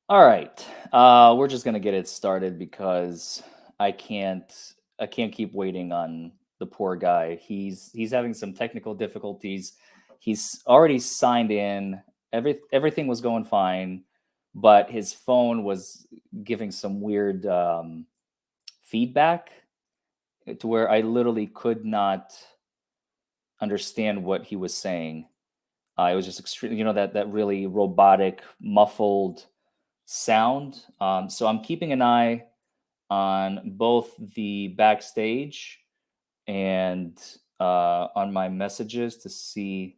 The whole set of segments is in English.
All right. We're just gonna get it started because I can't I can't keep waiting on the poor guy. He's having some technical difficulties. He's already signed in. Everything was going fine, but his phone was giving some weird feedback to where I literally could not understand what he was saying. It was just extreme, that really robotic, muffled sound. So I'm keeping an eye on both the backstage and on my messages to see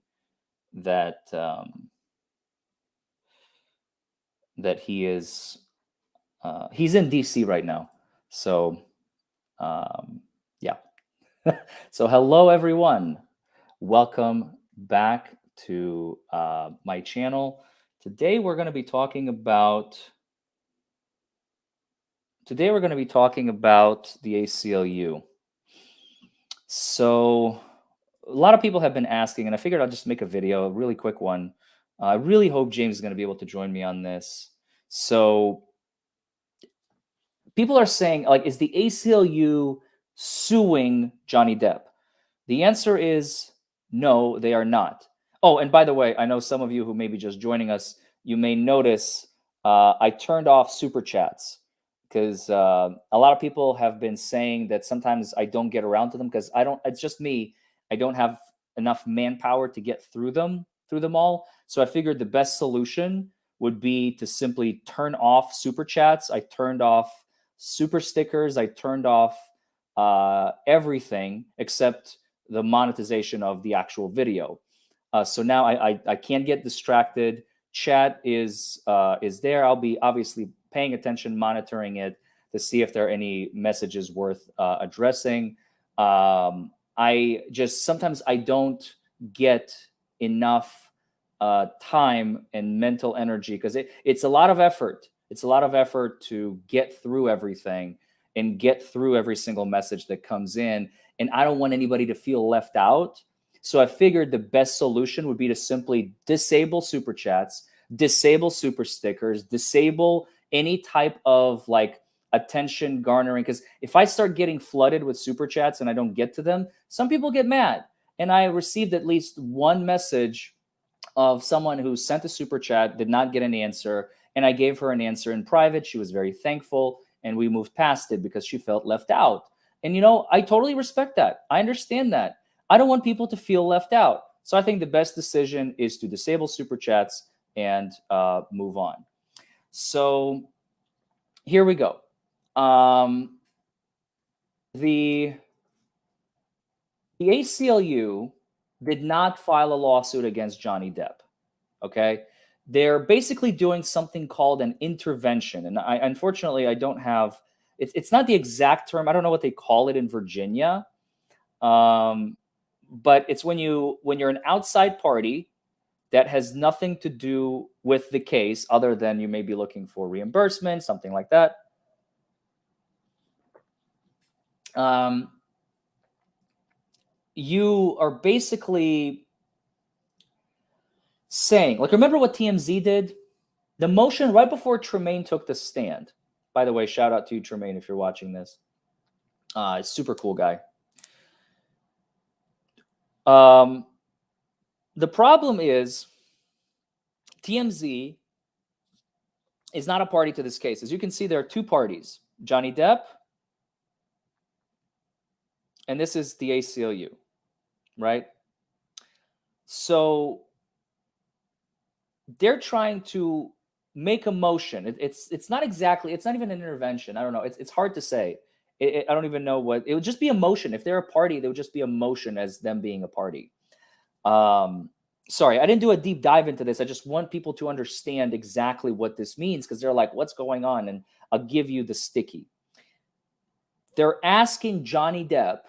that that he's in DC right now. So yeah. So hello everyone. Welcome back to my channel. Today we're going to be talking about Today we're going to be talking about the ACLU. So a lot of people have been asking, and I figured I'll just make a video, a really quick one. I really hope James is going to be able to join me on this. So people are saying, like, is the ACLU suing Johnny Depp? The answer is no, they are not. Oh, and by the way, I know some of you who may be just joining us, you may notice I turned off super chats because a lot of people have been saying that sometimes I don't get around to them because it's just me. I don't have enough manpower to get through them all. So I figured the best solution would be to simply turn off super chats. I turned off super stickers. I turned off everything except the monetization of the actual video. So now I can't get distracted. Chat is there. I'll be obviously paying attention, monitoring it to see if there are any messages worth addressing. I just sometimes I don't get enough time and mental energy because it's a lot of effort. It's a lot of effort to get through everything and get through every single message that comes in. And I don't want anybody to feel left out. So I figured the best solution would be to simply disable super chats, disable super stickers, disable any type of like attention garnering. Because if I start getting flooded with super chats and I don't get to them, some people get mad. And I received at least one message of someone who sent a super chat, did not get an answer, and I gave her an answer in private. She was very thankful, and we moved past it because she felt left out. And I totally respect that. I understand that. I don't want people to feel left out. So I think the best decision is to disable super chats and move on. So here we go. The ACLU did not file a lawsuit against Johnny Depp. Okay, they're basically doing something called an intervention, and I unfortunately I don't have. It's not the exact term. I don't know what they call it in Virginia, but it's when you're an outside party that has nothing to do with the case, other than you may be looking for reimbursement, something like that. You are basically saying, like, remember what TMZ did? The motion right before Tremaine took the stand. By the way, shout out to you, Tremaine, if you're watching this. Super cool guy. The problem is TMZ is not a party to this case. As you can see, there are two parties, Johnny Depp, and this is the ACLU, right? So they're trying to make a motion. It's not exactly, it's not even an intervention. I don't know. It's hard to say. I don't even know what, it would just be a motion. If they're a party, they would just be a motion as them being a party. Sorry, I didn't do a deep dive into this. I just want people to understand exactly what this means because they're like, what's going on? And I'll give you the sticky. They're asking Johnny Depp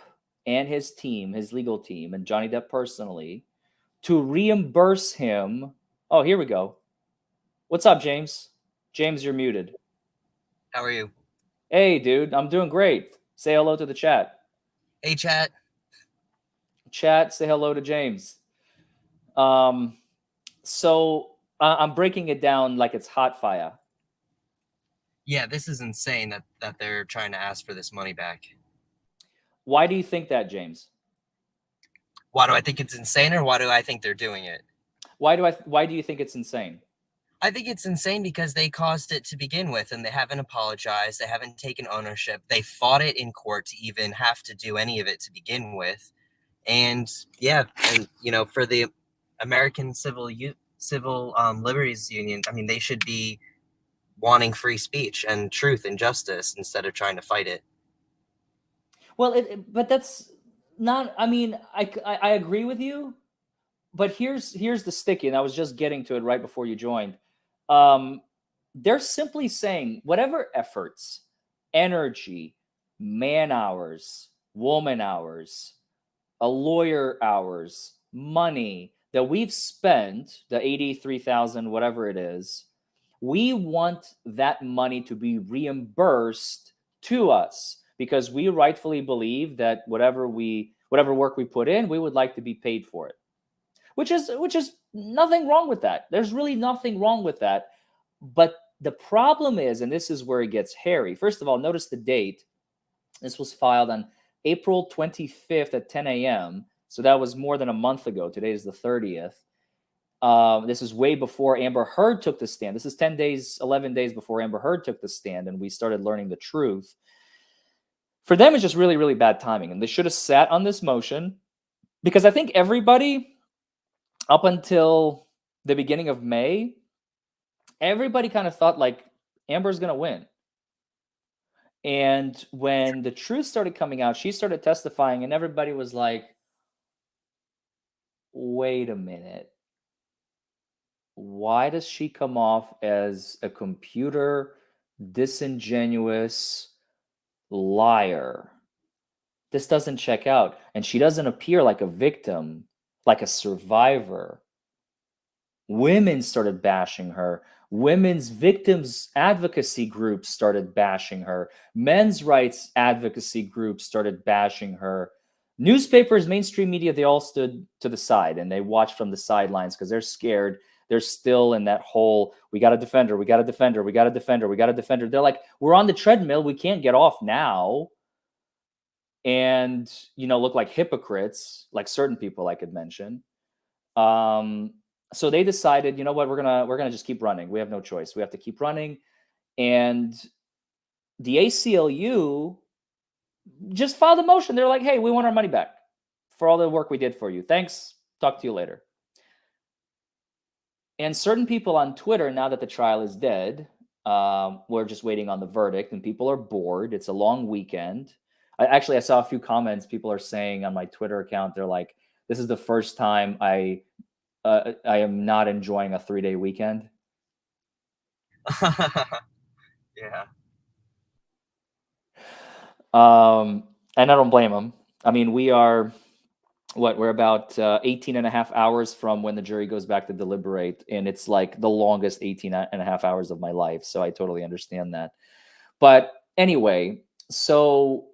and his team, his legal team, and Johnny Depp personally to reimburse him. Oh, here we go. What's up, James? James, you're muted. How are you? Hey, dude, I'm doing great. Say hello to the chat. Hey, chat. Chat, say hello to James. So I'm breaking it down like it's hot fire. Yeah, this is insane that they're trying to ask for this money back. Why do you think that, James? Why do I think it's insane, or why do I think they're doing it? Why do you think it's insane? I think it's insane because they caused it to begin with, and they haven't apologized. They haven't taken ownership. They fought it in court to even have to do any of it to begin with. And yeah, and for the American Civil Liberties Union, I mean, they should be wanting free speech and truth and justice instead of trying to fight it. Well, but that's not. I mean, I agree with you, but here's the sticky, and I was just getting to it right before you joined. Um, they're simply saying whatever efforts, energy, man hours, woman hours, a lawyer hours, money that we've spent, the 83,000, whatever it is, we want that money to be reimbursed to us because we rightfully believe that whatever work we put in, we would like to be paid for it. Which is nothing wrong with that. There's really nothing wrong with that. But the problem is, and this is where it gets hairy. First of all, notice the date. This was filed on April 25th at 10 a.m. So that was more than a month ago. Today is the 30th. This is way before Amber Heard took the stand. This is 10 days, 11 days before Amber Heard took the stand, and we started learning the truth. For them, it's just really, really bad timing. And they should have sat on this motion because I think everybody, up until the beginning of May, everybody kind of thought like Amber's going to win. And when the truth started coming out, she started testifying, and everybody was like, wait a minute. Why does she come off as a computer disingenuous liar? This doesn't check out. And she doesn't appear like a victim, like a survivor. Women started bashing her. Women's victims advocacy groups started bashing her. Men's rights advocacy groups started bashing her. Newspapers, mainstream media, they all stood to the side and they watched from the sidelines because they're scared. They're still in that whole, we got to defend her, we got to defend her, we got to defend her, we got to defend her. They're like, we're on the treadmill, we can't get off now. And, look like hypocrites, like certain people I could mention. So they decided, you know what, we're gonna just keep running. We have no choice. We have to keep running. And the ACLU just filed a motion. They're like, hey, we want our money back for all the work we did for you. Thanks. Talk to you later. And certain people on Twitter, now that the trial is dead, we're just waiting on the verdict, and people are bored. It's a long weekend. I saw a few comments. People are saying on my Twitter account, they're like, this is the first time I am not enjoying a 3-day weekend. Yeah. And I don't blame them. I mean, we're about 18 and a half hours from when the jury goes back to deliberate. And it's like the longest 18 and a half hours of my life. So I totally understand that. But anyway, so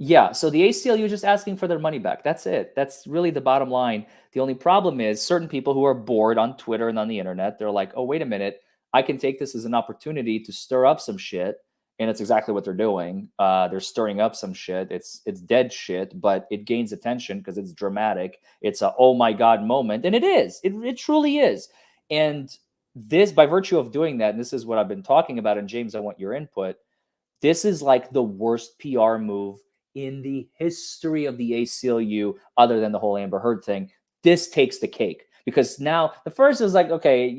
yeah, so the ACLU is just asking for their money back. That's it. That's really the bottom line. The only problem is certain people who are bored on Twitter and on the internet, they're like, oh, wait a minute. I can take this as an opportunity to stir up some shit. And it's exactly what they're doing. They're stirring up some shit. It's dead shit, but it gains attention because it's dramatic. It's a oh my God moment. And it is. It truly is. And this, by virtue of doing that, and this is what I've been talking about, and James, I want your input. This is like the worst PR move in the history of the ACLU, other than the whole Amber Heard thing. This takes the cake because now the first is like, okay,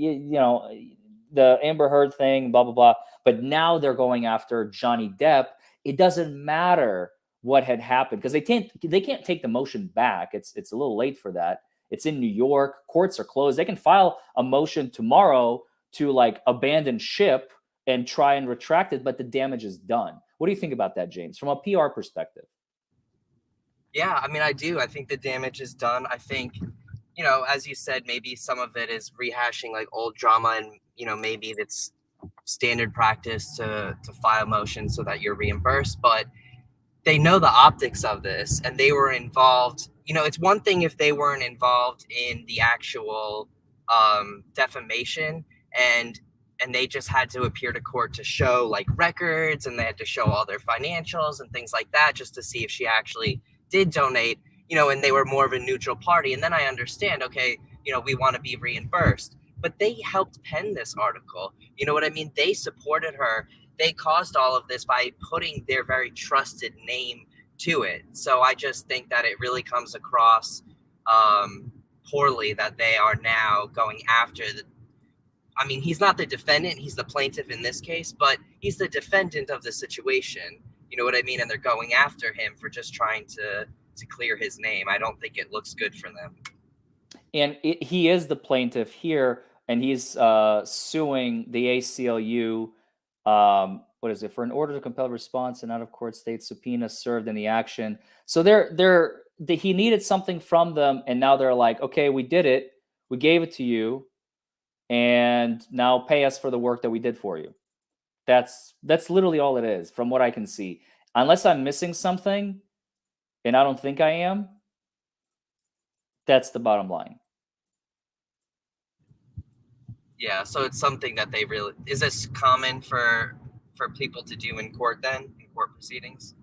the Amber Heard thing, blah, blah, blah. But now they're going after Johnny Depp. It doesn't matter what had happened because they can't take the motion back. It's a little late for that. It's in New York. Courts are closed. They can file a motion tomorrow to like abandon ship and try and retract it, but the damage is done. What do you think about that, James, from a PR perspective? Yeah, I mean, I do. I think the damage is done. I think, as you said, maybe some of it is rehashing like old drama, and maybe it's standard practice to file motions so that you're reimbursed. But they know the optics of this, and they were involved. It's one thing if they weren't involved in the actual defamation, and and they just had to appear to court to show like records, and they had to show all their financials and things like that just to see if she actually did donate, and they were more of a neutral party. And then I understand, okay, we want to be reimbursed, but they helped pen this article. You know what I mean? They supported her. They caused all of this by putting their very trusted name to it. So I just think that it really comes across poorly that they are now going after he's not the defendant, he's the plaintiff in this case, but he's the defendant of the situation. You know what I mean? And they're going after him for just trying to clear his name. I don't think it looks good for them. And he is the plaintiff here, and he's suing the ACLU. What is it? For an order to compel response and out of court state subpoena served in the action. So he needed something from them, and now they're like, okay, we did it, we gave it to you, and now pay us for the work that we did for you. That's literally all it is, from what I can see. Unless I'm missing something, and I don't think I am, that's the bottom line. Yeah, so it's something that they really... Is this common for people to do in court then, in court proceedings?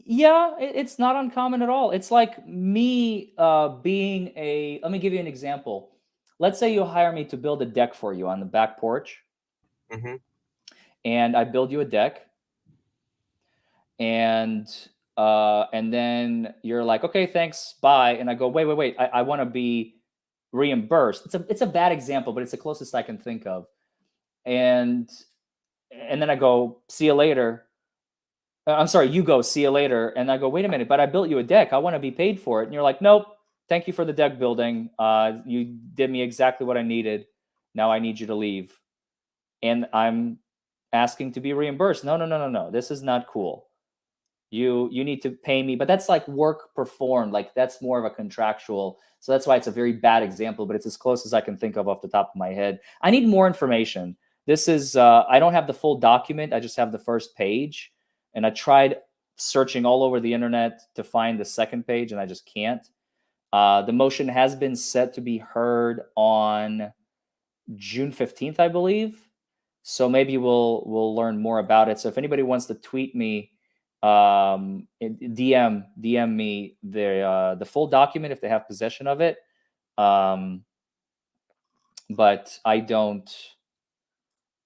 Yeah, it's not uncommon at all. It's like me being a... Let me give you an example. Let's say you hire me to build a deck for you on the back porch. Mm-hmm. And I build you a deck. And then you're like, okay, thanks, bye. And I go, wait. I want to be reimbursed. It's a bad example, but it's the closest I can think of. And then I go, see you later. I'm sorry, you go, see you later. And I go, wait a minute, but I built you a deck. I want to be paid for it. And you're like, nope, thank you for the deck building. You did me exactly what I needed. Now I need you to leave. And I'm asking to be reimbursed. No. This is not cool. You need to pay me, but that's like work performed. Like that's more of a contractual. So that's why it's a very bad example, but it's as close as I can think of off the top of my head. I need more information. This is, I don't have the full document. I just have the first page. And I tried searching all over the internet to find the second page, and I just can't. The motion has been set to be heard on June 15th, I believe. So maybe we'll learn more about it. So if anybody wants to tweet me, DM me the full document if they have possession of it. But I don't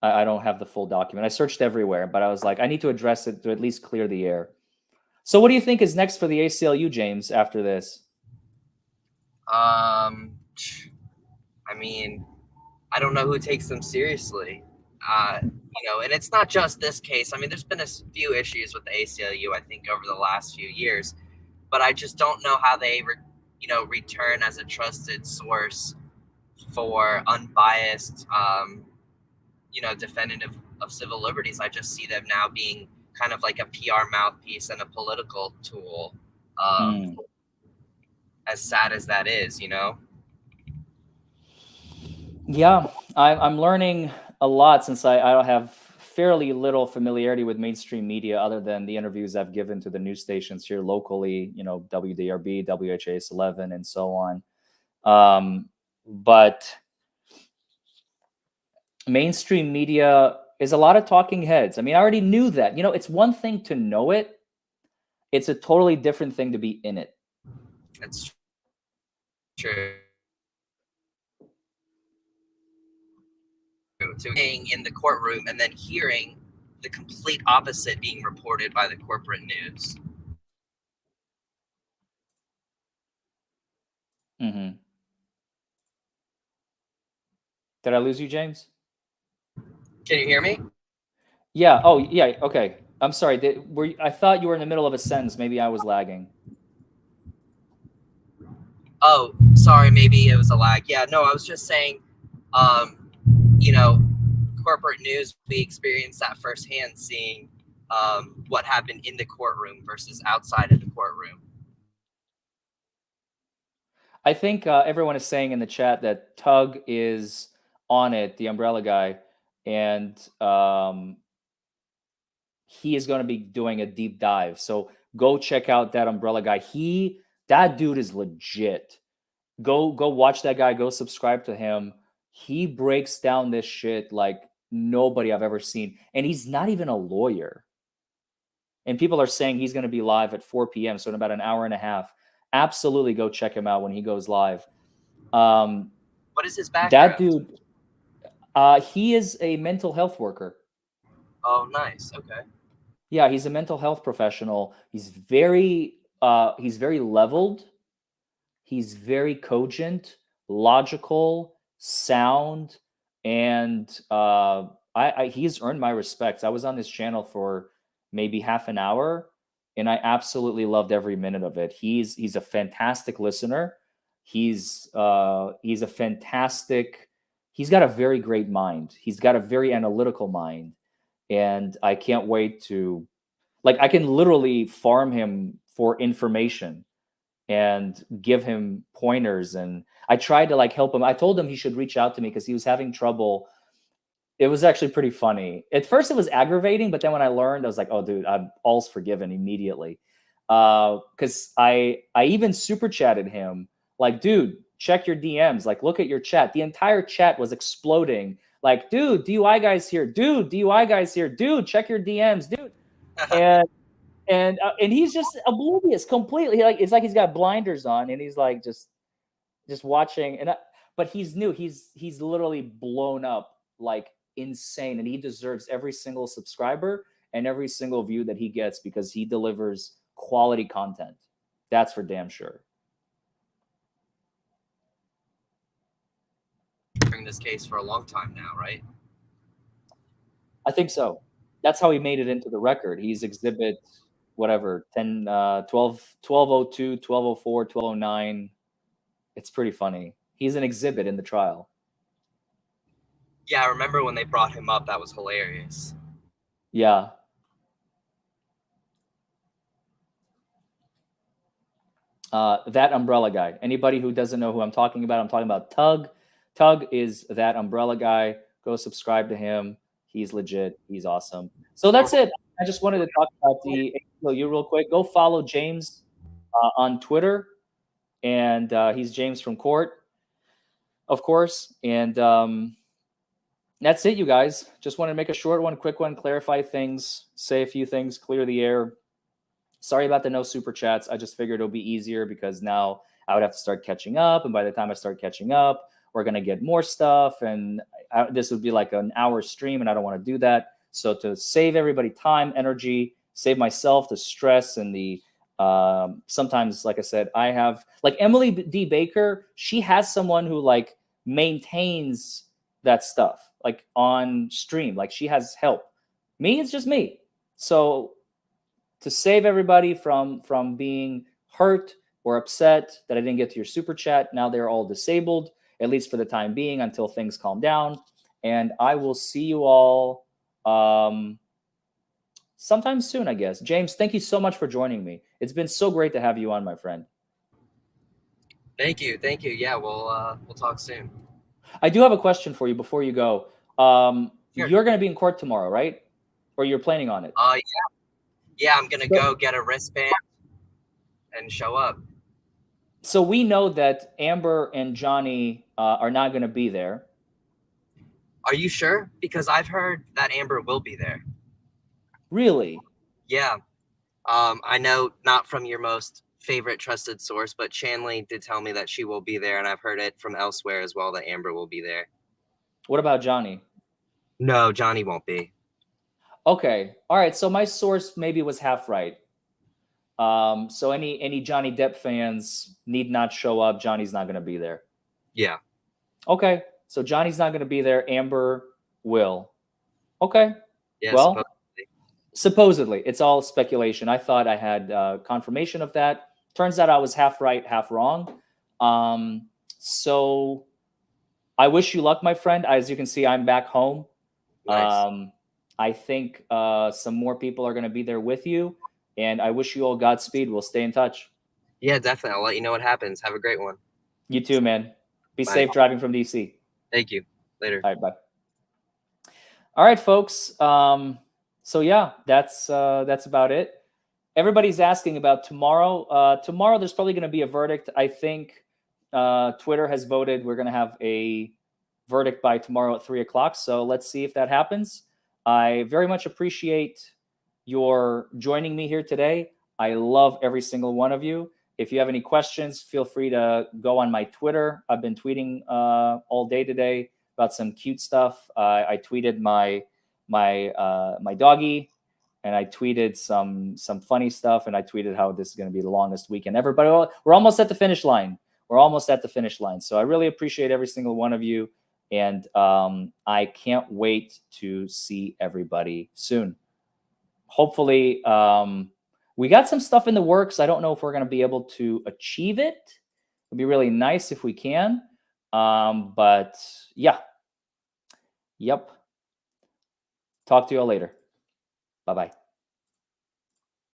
have the full document. I searched everywhere, but I was like, I need to address it to at least clear the air. So what do you think is next for the ACLU, James, after this? I don't know who takes them seriously. And it's not just this case. There's been a few issues with the ACLU, I think, over the last few years, but I just don't know how they, return as a trusted source for unbiased, defendant of civil liberties. I just see them now being kind of like a PR mouthpiece and a political tool. As sad as that is, Yeah, I'm learning a lot since I have fairly little familiarity with mainstream media other than the interviews I've given to the news stations here locally, WDRB, WHAS 11, and so on. But mainstream media is a lot of talking heads. I already knew that. It's one thing to know it. It's a totally different thing to be in it. That's true. To being in the courtroom and then hearing the complete opposite being reported by the corporate news. Mm-hmm. Did I lose you, James? Can you hear me? Yeah. Oh, yeah. Okay. I'm sorry. I thought you were in the middle of a sentence. Maybe I was lagging. Oh, sorry. Maybe it was a lag. Yeah. No, I was just saying, corporate news, we experienced that firsthand, seeing what happened in the courtroom versus outside of the courtroom. I think everyone is saying in the chat that Tug is on it, the umbrella guy, and he is going to be doing a deep dive. So go check out that umbrella guy. That dude is legit. Go watch that guy. Go subscribe to him. He breaks down this shit like nobody I've ever seen. And he's not even a lawyer. And people are saying he's going to be live at 4 p.m. So in about an hour and a half. Absolutely go check him out when he goes live. What is his That background? dude, he is a mental health worker. Oh, nice. Okay. Yeah, he's a mental health professional. He's very leveled. He's very cogent, logical, sound, and he's earned my respect. I was on this channel for maybe half an hour, and I absolutely loved every minute of it. He's a fantastic listener. He's a fantastic. He's got a very great mind. He's got a very analytical mind, and I can't wait to, like, I can literally farm him for information and give him pointers. And I tried to like help him. I told him he should reach out to me because he was having trouble. It was actually pretty funny. At first it was aggravating, but then when I learned, I was like, oh dude, I'm all's forgiven immediately. Because I even super chatted him, like, dude, check your DMs, like look at your chat. The entire chat was exploding. Like, dude, DUI guys here, dude, DUI guys here, dude, check your DMs, dude. And he's just oblivious completely. Like, it's like he's got blinders on and he's like just watching. But he's new. He's literally blown up like insane, and he deserves every single subscriber and every single view that he gets because he delivers quality content. That's for damn sure. During this case for a long time now, right? I think so. That's how he made it into the record. He's exhibit whatever 10 1202 1204 1209. It's pretty funny. He's an exhibit in the trial. Yeah, I remember when they brought him up. That was hilarious. Yeah. That umbrella guy. Anybody who doesn't know who I'm talking about Tug. Tug is that umbrella guy. Go subscribe to him. He's legit. He's awesome. So that's it. I just wanted to talk about the ACLU real quick. Go follow James on Twitter, and he's James from court, of course. And that's it, you guys. Just wanted to make a short one, quick one, clarify things, say a few things, clear the air. Sorry about the no super chats. I just figured it'll be easier because now I would have to start catching up. And by the time I start catching up, we're going to get more stuff. And this would be like an hour stream, and I don't want to do that. So to save everybody time, energy, save myself the stress and the sometimes, like I said, I have like Emily D. Baker. She has someone who like maintains that stuff like on stream. Like she has help. Me, it's just me. So to save everybody from being hurt or upset that I didn't get to your super chat, now they're all disabled, at least for the time being, until things calm down. And I will see you all sometime soon, I guess. James, thank you so much for joining me. It's been so great to have you on, my friend. Thank you. Yeah, we'll talk soon. I do have a question for you before you go. Sure. You're going to be in court tomorrow, right? Or you're planning on it? Yeah, I'm gonna go get a wristband and show up. So we know that Amber and Johnny are not going to be there. Are you sure? Because I've heard that Amber will be there. Really? Yeah. I know not from your most favorite trusted source, but Chanley did tell me that she will be there, and I've heard it from elsewhere as well that Amber will be there. What about Johnny? No, Johnny won't be. Okay. All right. So my source maybe was half right. So any Johnny Depp fans need not show up. Johnny's not going to be there. Yeah. Okay. So Johnny's not going to be there. Amber will. Okay. Yeah. Well, supposedly. It's all speculation. I thought I had confirmation of that. Turns out I was half right, half wrong. So I wish you luck, my friend. As you can see, I'm back home. Nice. I think some more people are going to be there with you. And I wish you all Godspeed. We'll stay in touch. Yeah, definitely. I'll let you know what happens. Have a great one. You too, man. Be Bye. safe driving from DC. Thank you. Later. All right, bye. All right, folks. So yeah, that's about it. Everybody's asking about tomorrow. Tomorrow, there's probably going to be a verdict. I think Twitter has voted. We're going to have a verdict by tomorrow at 3 o'clock. So let's see if that happens. I very much appreciate your joining me here today. I love every single one of you. If you have any questions, feel free to go on my Twitter. I've been tweeting all day today about some cute stuff. I tweeted my doggy, and I tweeted some funny stuff, and I tweeted how this is going to be the longest weekend ever. But we're almost at the finish line. We're almost at the finish line. So I really appreciate every single one of you, and I can't wait to see everybody soon. Hopefully, we got some stuff in the works. I don't know if we're going to be able to achieve it. It'd be really nice if we can. But yeah. Yep. Talk to you all later. Bye-bye.